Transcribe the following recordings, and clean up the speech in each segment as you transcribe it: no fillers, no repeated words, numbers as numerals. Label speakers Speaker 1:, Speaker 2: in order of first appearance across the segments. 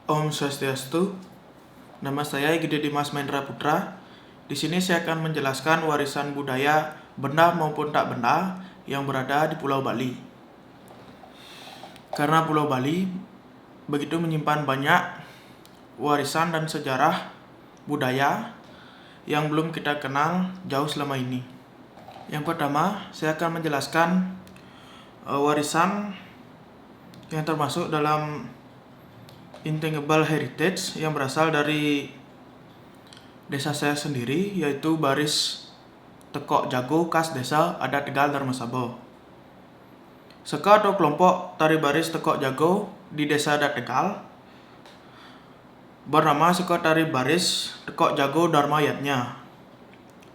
Speaker 1: Om Swastiastu. Nama saya Gede Dimas Mahendra Putra. Di sini saya akan menjelaskan warisan budaya benda maupun tak benda yang berada di Pulau Bali. Karena Pulau Bali begitu menyimpan banyak warisan dan sejarah budaya yang belum kita kenal jauh selama ini. Yang pertama, saya akan menjelaskan warisan yang termasuk dalam Intangible Heritage yang berasal dari desa saya sendiri, yaitu baris tekok jago khas desa adat Tegal Darmasabo. Seka atau kelompok tari baris tekok jago di desa adat Tegal bernama Seka Tari Baris Tekok Jago Dharma Yatnya.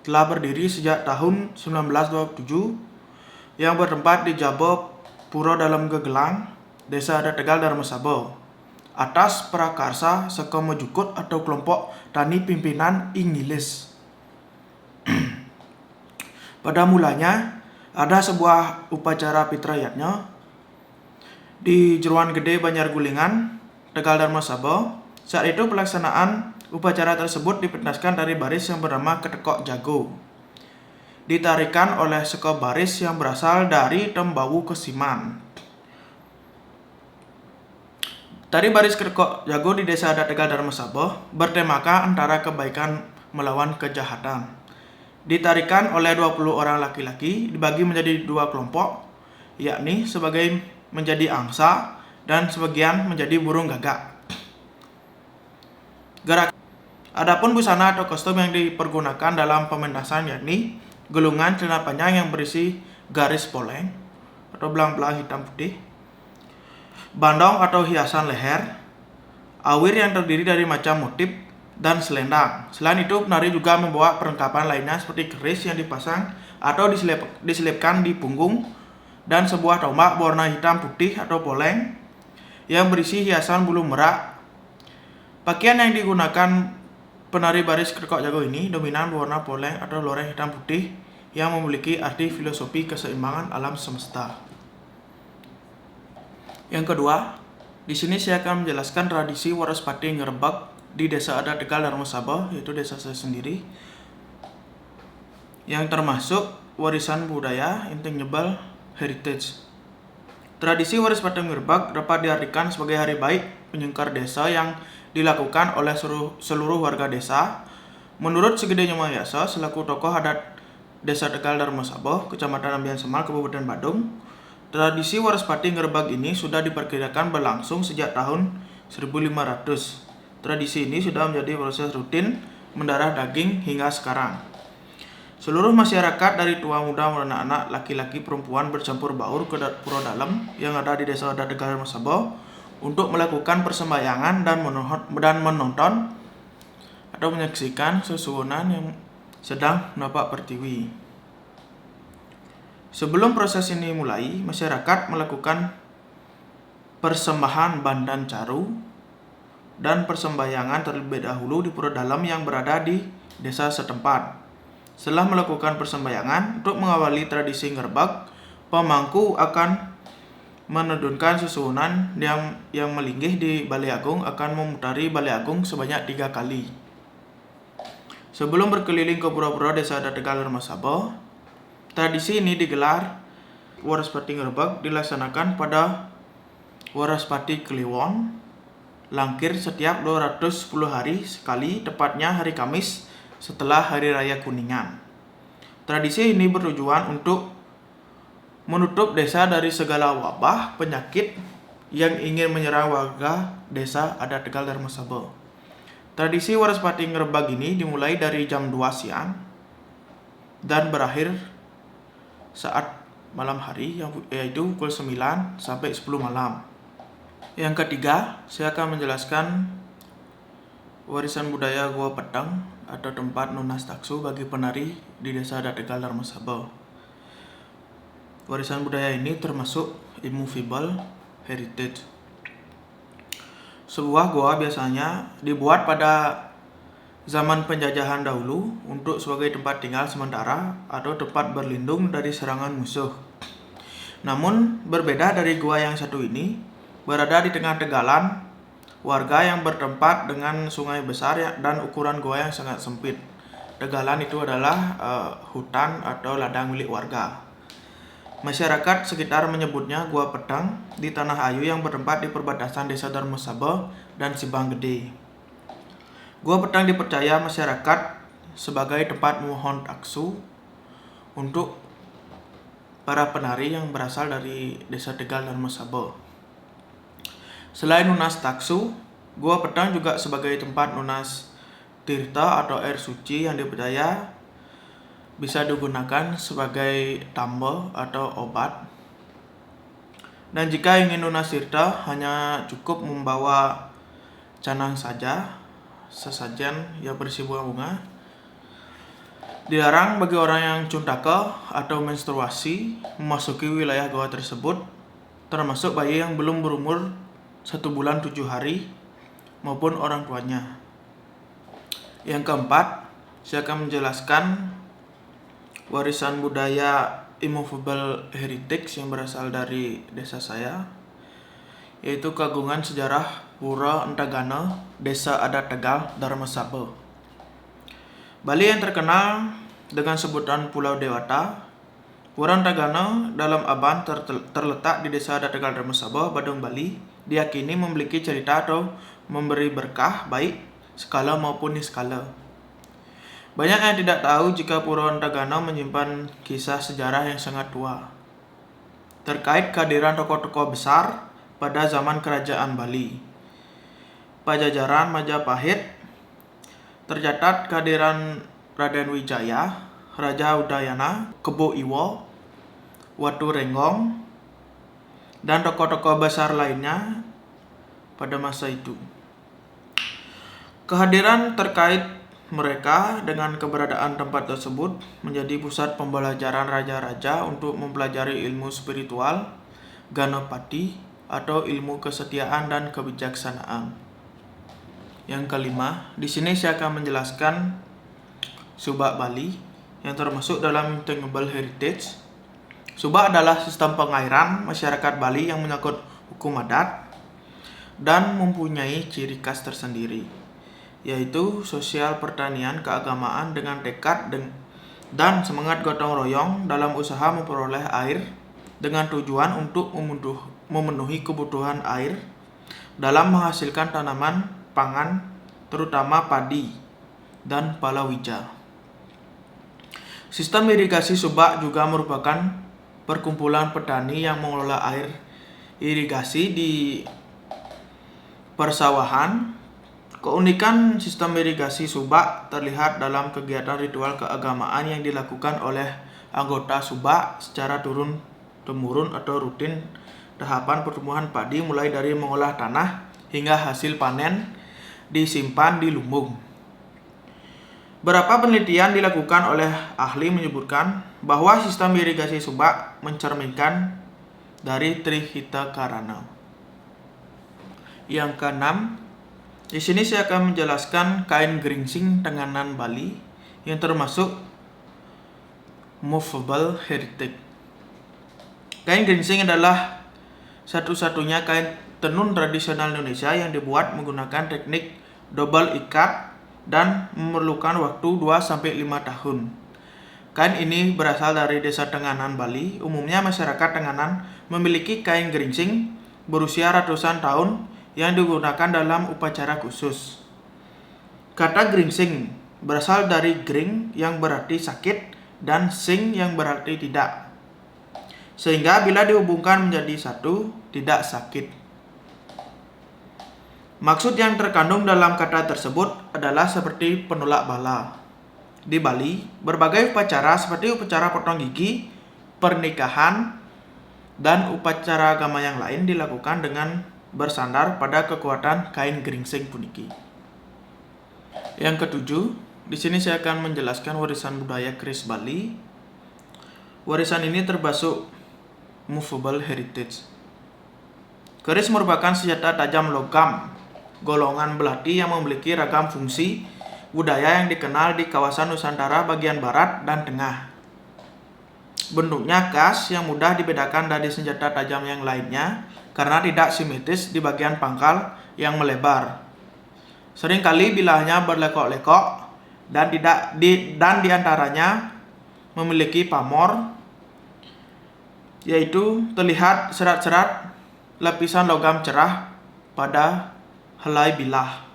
Speaker 1: Telah berdiri sejak tahun 1927 yang bertempat di Jabo Puro Dalam Gegelang, desa adat Tegal Darmasabo, atas prakarsa Seka Mojukut atau kelompok tani pimpinan Ingilis. Pada mulanya ada sebuah upacara Pitrayatnya di Jeruan Gede Banjargulingan, Tegal Darmasabo. Saat itu pelaksanaan upacara tersebut dipentaskan dari baris yang bernama Ketekok Jago, ditarikan oleh Seka Baris yang berasal dari Tembawu Kesiman. Tari baris Ketekok Jago di desa adat Tegal Darmasabo bertemakan antara kebaikan melawan kejahatan. Ditarikan oleh 20 orang laki-laki dibagi menjadi dua kelompok, yakni sebagai menjadi angsa dan sebagian menjadi burung gagak. Adapun busana atau kostum yang dipergunakan dalam pementasan yakni gelungan celana panjang yang berisi garis poleng atau belang-belang hitam putih, bandong atau hiasan leher, awir yang terdiri dari macam motif, dan selendang. Selain itu, penari juga membawa perlengkapan lainnya seperti keris yang dipasang atau diselipkan di punggung dan sebuah tombak berwarna hitam putih atau poleng yang berisi hiasan bulu merak. Pakaian yang digunakan penari baris Ketekok Jago ini dominan berwarna poleng atau loreng hitam putih yang memiliki arti filosofi keseimbangan alam semesta. Yang kedua, di sini saya akan menjelaskan tradisi Waraspati Ngerebek di desa adat Tegal Darmasabo, yaitu desa saya sendiri, yang termasuk warisan budaya Intangible Heritage. Tradisi Waraspati Ngerebek dapat diartikan sebagai hari baik penyengkar desa yang dilakukan oleh seluruh warga desa. Menurut Segede Nyomayasa selaku tokoh adat desa Tegal Darmasabo, Kecamatan Ambian Semal, Kabupaten Badung, tradisi Waraspati Ngerebek ini sudah diperkirakan berlangsung sejak tahun 1500. Tradisi ini sudah menjadi proses rutin mendarah daging hingga sekarang. Seluruh masyarakat dari tua muda dan anak, laki-laki, perempuan bercampur baur ke Puro Dalam yang ada di desa adat Tegal Darmasabo untuk melakukan persembahyangan dan menonton atau menyaksikan susunan yang sedang napak pertiwi. Sebelum proses ini mulai, masyarakat melakukan persembahan bandan caru dan persembahyangan terlebih dahulu di Puro Dalam yang berada di desa setempat. Setelah melakukan persembahyangan untuk mengawali tradisi ngerebek, pemangku akan menedunkan susunan yang melinggih di Balai Agung akan memutari Balai Agung sebanyak 3 kali. Sebelum berkeliling ke pura-pura desa adat Tegal Darmasabo, tradisi ini digelar. Waraspati Ngerebek dilaksanakan pada Waraspati Kliwon Langkir setiap 210 hari sekali, tepatnya hari Kamis setelah Hari Raya Kuningan. Tradisi ini bertujuan untuk menutup desa dari segala wabah penyakit yang ingin menyerang warga desa adat Tegal Darmasabo. Tradisi Waraspati Ngerebek ini dimulai dari jam 2 siang dan berakhir saat malam hari, yaitu pukul 9 sampai 10 malam. Yang ketiga, saya akan menjelaskan warisan budaya Gua Pedang atau tempat nunas taksu bagi penari di desa adat Tegal Darmasabo. Warisan budaya ini termasuk Immovable Heritage. Sebuah goa biasanya dibuat pada zaman penjajahan dahulu untuk sebagai tempat tinggal sementara atau tempat berlindung dari serangan musuh. Namun berbeda dari goa yang satu ini, berada di tengah tegalan warga yang bertempat dengan sungai besar dan ukuran goa yang sangat sempit. Tegalan itu adalah hutan atau ladang milik warga. Masyarakat sekitar menyebutnya Gua Pedang di Tanah Ayu yang bertempat di perbatasan Desa Darmasaba dan Sibang Gede. Gua Pedang dipercaya masyarakat sebagai tempat memohon taksu untuk para penari yang berasal dari Desa Tegal Darmasaba. Selain nunas taksu, Gua Pedang juga sebagai tempat nunas tirta atau air suci yang dipercaya bisa digunakan sebagai tamba atau obat. Dan jika ingin nunas tirta, hanya cukup membawa canang saja, sesajen yang berisi bunga-bunga. Dilarang bagi orang yang cuntaka atau menstruasi memasuki wilayah goa tersebut, termasuk bayi yang belum berumur 1 bulan 7 hari maupun orang tuanya. Yang keempat, saya akan menjelaskan warisan budaya immovable heritage yang berasal dari desa saya, yaitu kagungan sejarah Pura Entagana, Desa Adat Tegal, Darmasaba. Bali yang terkenal dengan sebutan Pulau Dewata, Pura Entagana dalam Aban terletak di Desa Adat Tegal, Darmasaba, Badung, Bali, diyakini memiliki cerita atau memberi berkah baik skala maupun niskala. Banyak yang tidak tahu jika Pura Entagana menyimpan kisah sejarah yang sangat tua terkait kehadiran tokoh-tokoh besar pada zaman kerajaan Bali. Pajajaran Majapahit tercatat kehadiran Raden Wijaya, Raja Udayana, Kebo Iwo, Watu Renggong, dan tokoh-tokoh besar lainnya pada masa itu. Kehadiran terkait mereka dengan keberadaan tempat tersebut menjadi pusat pembelajaran raja-raja untuk mempelajari ilmu spiritual, ganapati, atau ilmu kesetiaan dan kebijaksanaan. Yang kelima, di sini saya akan menjelaskan Subak Bali yang termasuk dalam Immovable Heritage. Subak adalah sistem pengairan masyarakat Bali yang menyangkut hukum adat dan mempunyai ciri khas tersendiri, yaitu sosial pertanian keagamaan dengan tekad dan semangat gotong royong dalam usaha memperoleh air dengan tujuan untuk memenuhi kebutuhan air dalam menghasilkan tanaman pangan terutama padi dan palawija. Sistem irigasi Subak juga merupakan perkumpulan petani yang mengelola air irigasi di persawahan. Keunikan sistem irigasi Subak terlihat dalam kegiatan ritual keagamaan yang dilakukan oleh anggota Subak secara turun-temurun atau rutin. Tahapan pertumbuhan padi mulai dari mengolah tanah hingga hasil panen disimpan di lumbung. Beberapa penelitian dilakukan oleh ahli menyebutkan bahwa sistem irigasi Subak mencerminkan dari Trihita Karana. Yang keenam, di sini saya akan menjelaskan kain geringsing tenganan Bali yang termasuk movable heritage. Kain geringsing adalah satu-satunya kain tenun tradisional Indonesia yang dibuat menggunakan teknik double ikat dan memerlukan waktu 2-5 tahun. Kain ini berasal dari desa Tenganan, Bali. Umumnya masyarakat Tenganan memiliki kain geringsing berusia ratusan tahun yang digunakan dalam upacara khusus. Kata geringsing berasal dari gring yang berarti sakit dan sing yang berarti tidak, sehingga bila dihubungkan menjadi satu, tidak sakit. Maksud yang terkandung dalam kata tersebut adalah seperti penolak bala. Di Bali, berbagai upacara seperti upacara potong gigi, pernikahan, dan upacara agama yang lain dilakukan dengan bersandar pada kekuatan kain geringsing puniki. Yang ketujuh, di sini saya akan menjelaskan warisan budaya keris Bali. Warisan ini termasuk movable heritage. Keris merupakan senjata tajam logam golongan belati yang memiliki ragam fungsi budaya yang dikenal di kawasan Nusantara bagian barat dan tengah. bentuknya khas yang mudah dibedakan dari senjata tajam yang lainnya karena tidak simetris di bagian pangkal yang melebar. Seringkali bilahnya berlekok-lekok dan di antaranya memiliki pamor, yaitu terlihat serat-serat lapisan logam cerah pada helai bilah.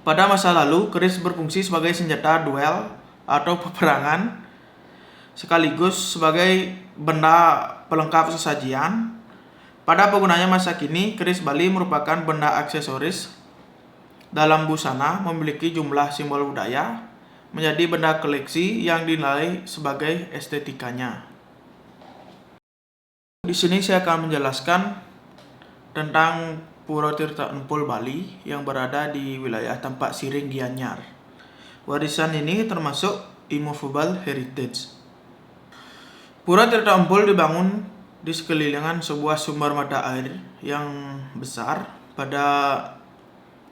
Speaker 1: Pada masa lalu, keris berfungsi sebagai senjata duel atau peperangan, sekaligus sebagai benda pelengkap sesajian. Pada penggunanya masa kini, keris Bali merupakan benda aksesoris dalam busana, memiliki jumlah simbol budaya, menjadi benda koleksi yang dinilai sebagai estetikanya. Di sini saya akan menjelaskan tentang Pura Tirta Empul Bali yang berada di wilayah Tampak Siring, Gianyar. Warisan ini termasuk immovable heritage. Pura Tirta Empul dibangun di sekelilingan sebuah sumber mata air yang besar pada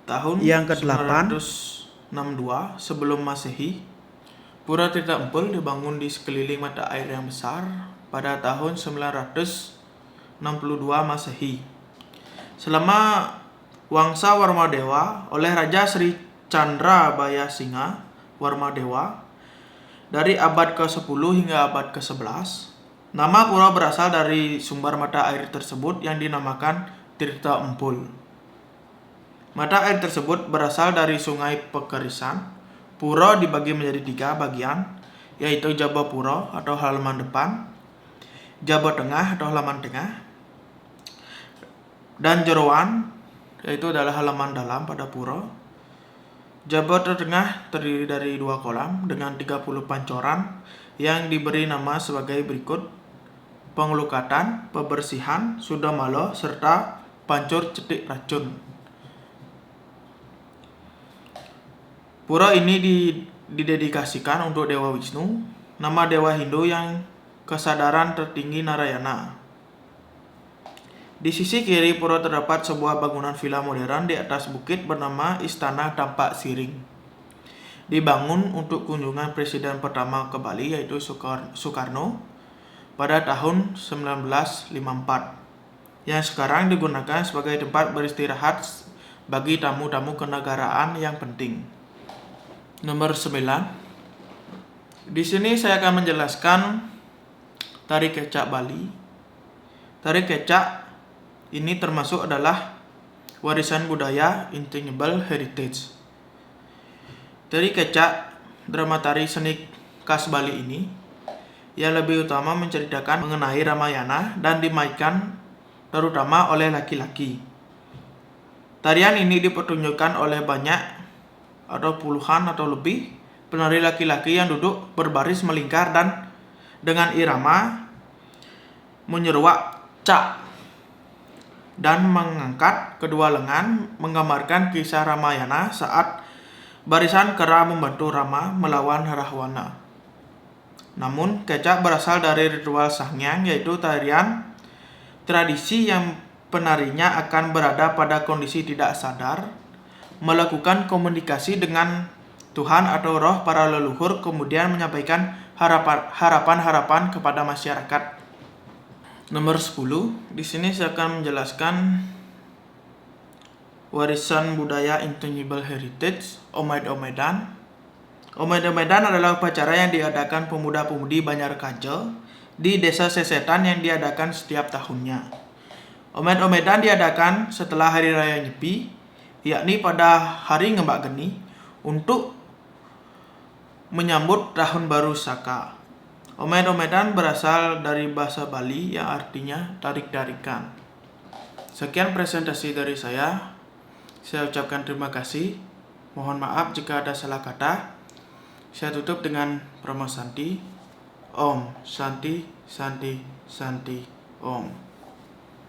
Speaker 1: tahun yang ke-8 962 sebelum Masehi. Pura Tirta Empul dibangun di sekeliling mata air yang besar pada tahun 962 Masehi. Selama Wangsa Warmadewa oleh Raja Sri Chandra Bayasinga Warmadewa dari abad ke-10 hingga abad ke-11, nama pura berasal dari sumber mata air tersebut yang dinamakan Tirta Empul. Mata air tersebut berasal dari Sungai Pekerisan. Pura dibagi menjadi 3 bagian, yaitu Jabapura atau halaman depan, Jaba Tengah atau halaman tengah, dan Jeroan, yaitu adalah halaman dalam pada pura. Jaba Tengah terdiri dari 2 kolam dengan 30 pancoran yang diberi nama sebagai berikut: pengelukatan, pembersihan, sudamala, serta pancur cetik racun. Pura ini didedikasikan untuk Dewa Wisnu, nama dewa Hindu yang kesadaran tertinggi Narayana. Di sisi kiri pura terdapat sebuah bangunan villa modern di atas bukit bernama Istana Tampak Siring. Dibangun untuk kunjungan presiden pertama ke Bali, yaitu Soekarno, pada tahun 1954, yang sekarang digunakan sebagai tempat beristirahat bagi tamu-tamu kenegaraan yang penting. Nomor 9. Di sini saya akan menjelaskan Tari Kecak Bali. Tari Kecak ini termasuk adalah warisan budaya intangible heritage. Tari Kecak, drama tari seni khas Bali ini, yang lebih utama menceritakan mengenai Ramayana dan dimainkan terutama oleh laki-laki. Tarian ini dipertunjukkan oleh banyak atau puluhan atau lebih penari laki-laki yang duduk berbaris melingkar dan dengan irama menyeruak cak dan mengangkat kedua lengan, menggambarkan kisah Ramayana saat barisan kera membantu Rama melawan Rahwana. Namun, kecak berasal dari ritual Sangyang, yaitu tarian tradisi yang penarinya akan berada pada kondisi tidak sadar, melakukan komunikasi dengan Tuhan atau roh para leluhur, kemudian menyampaikan harapan-harapan kepada masyarakat. Nomor 10. Di sini saya akan menjelaskan warisan budaya intangible heritage Omaid-Omaidan. Omaid-Omaidan adalah upacara yang diadakan pemuda-pemudi Banjar Kaja di desa Sesetan yang diadakan setiap tahunnya. Omaid-Omaidan diadakan setelah Hari Raya Nyepi, yakni pada hari Ngembak Geni, untuk menyambut Tahun Baru Saka. Omaid-Omaidan berasal dari bahasa Bali yang artinya tarik-tarikan. Sekian presentasi dari saya. Saya ucapkan terima kasih. Mohon maaf jika ada salah kata. Saya tutup dengan Brahma Santi. Om Santi Santi Santi Om.